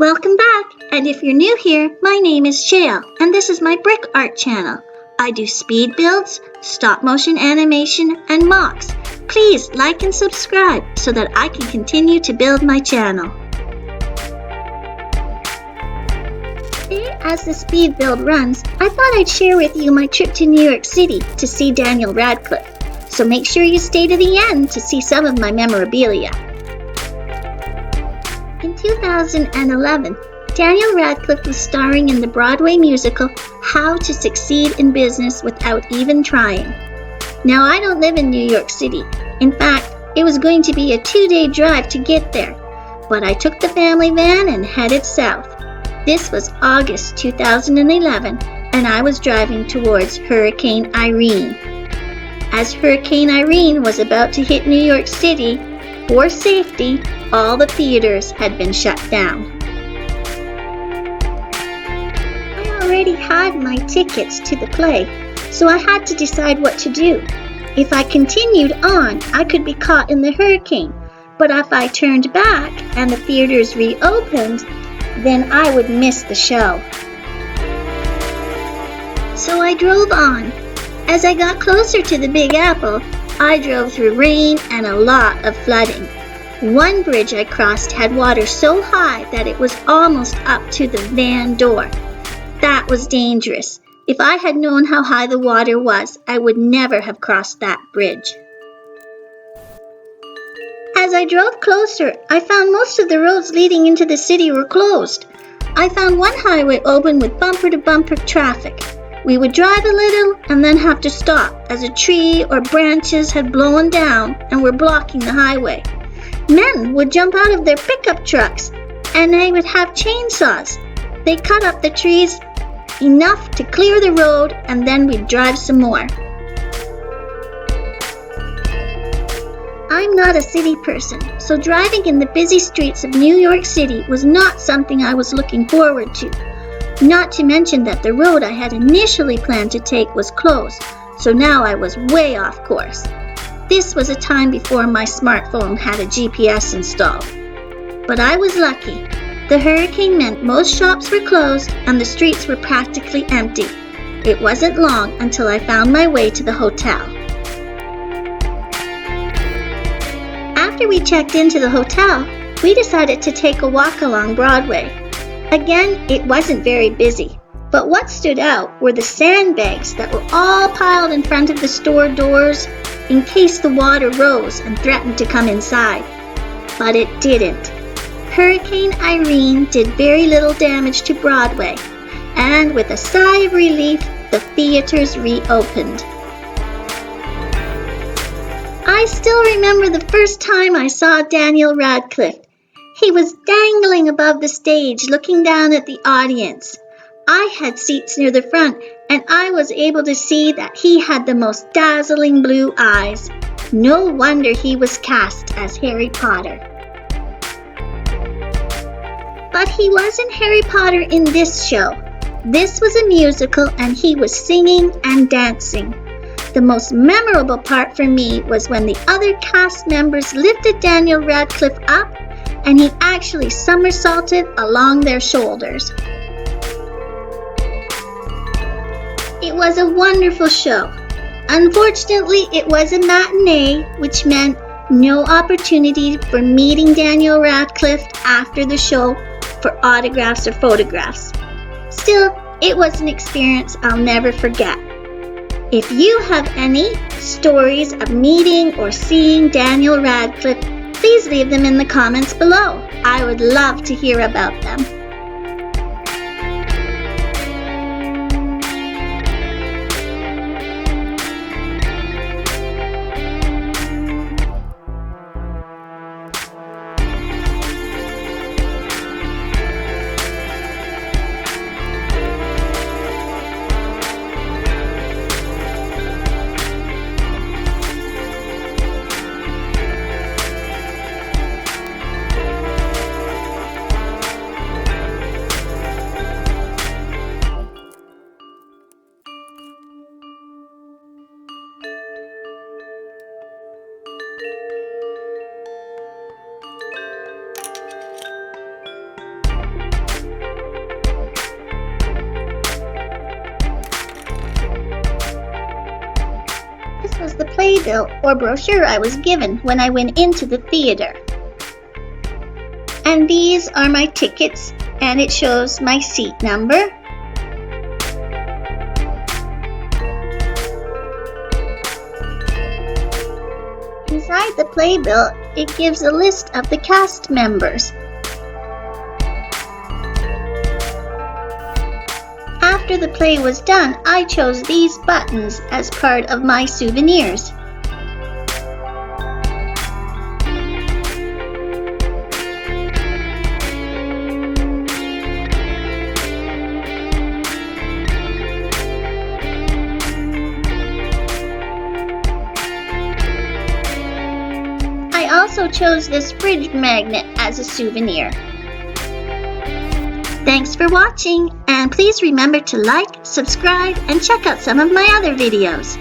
Welcome back, and if you're new here, my name is Shale, and this is my brick art channel. I do speed builds, stop motion animation, and mocks. Please like and subscribe so that I can continue to build my channel. Today, as the speed build runs, I thought I'd share with you my trip to New York City to see Daniel Radcliffe. So make sure you stay to the end to see some of my memorabilia. In 2011, Daniel Radcliffe was starring in the Broadway musical How to Succeed in Business Without Even Trying. Now, I don't live in New York City. In fact, it was going to be a 2-day drive to get there, but I took the family van and headed south. This was August 2011, and I was driving towards Hurricane Irene. As Hurricane Irene was about to hit New York City, for safety, all the theaters had been shut down. I already had my tickets to the play, so I had to decide what to do. If I continued on, I could be caught in the hurricane, but if I turned back and the theaters reopened, then I would miss the show. So I drove on. As I got closer to the Big Apple, I drove through rain and a lot of flooding. One bridge I crossed had water so high that it was almost up to the van door. That was dangerous. If I had known how high the water was, I would never have crossed that bridge. As I drove closer, I found most of the roads leading into the city were closed. I found one highway open with bumper-to-bumper traffic. We would drive a little and then have to stop as a tree or branches had blown down and were blocking the highway. Men would jump out of their pickup trucks and they would have chainsaws. They cut up the trees enough to clear the road and then we'd drive some more. I'm not a city person, so driving in the busy streets of New York City was not something I was looking forward to. Not to mention that the road I had initially planned to take was closed, so now I was way off course. This was a time before my smartphone had a GPS installed. But I was lucky. The hurricane meant most shops were closed and the streets were practically empty. It wasn't long until I found my way to the hotel. After we checked into the hotel, we decided to take a walk along Broadway. Again, it wasn't very busy, but what stood out were the sandbags that were all piled in front of the store doors in case the water rose and threatened to come inside. But it didn't. Hurricane Irene did very little damage to Broadway, and with a sigh of relief, the theaters reopened. I still remember the first time I saw Daniel Radcliffe. He was dangling above the stage, looking down at the audience. I had seats near the front, and I was able to see that he had the most dazzling blue eyes. No wonder he was cast as Harry Potter. But he wasn't Harry Potter in this show. This was a musical, and he was singing and dancing. The most memorable part for me was when the other cast members lifted Daniel Radcliffe up and he actually somersaulted along their shoulders. It was a wonderful show. Unfortunately, it was a matinee, which meant no opportunity for meeting Daniel Radcliffe after the show for autographs or photographs. Still, it was an experience I'll never forget. If you have any stories of meeting or seeing Daniel Radcliffe, please leave them in the comments below. I would love to hear about them. was the playbill or brochure I was given when I went into the theater. And these are my tickets, and it shows my seat number. Inside the playbill, it gives a list of the cast members. After the play was done, I chose these buttons as part of my souvenirs. I also chose this fridge magnet as a souvenir. Thanks for watching, and please remember to like, subscribe, and check out some of my other videos.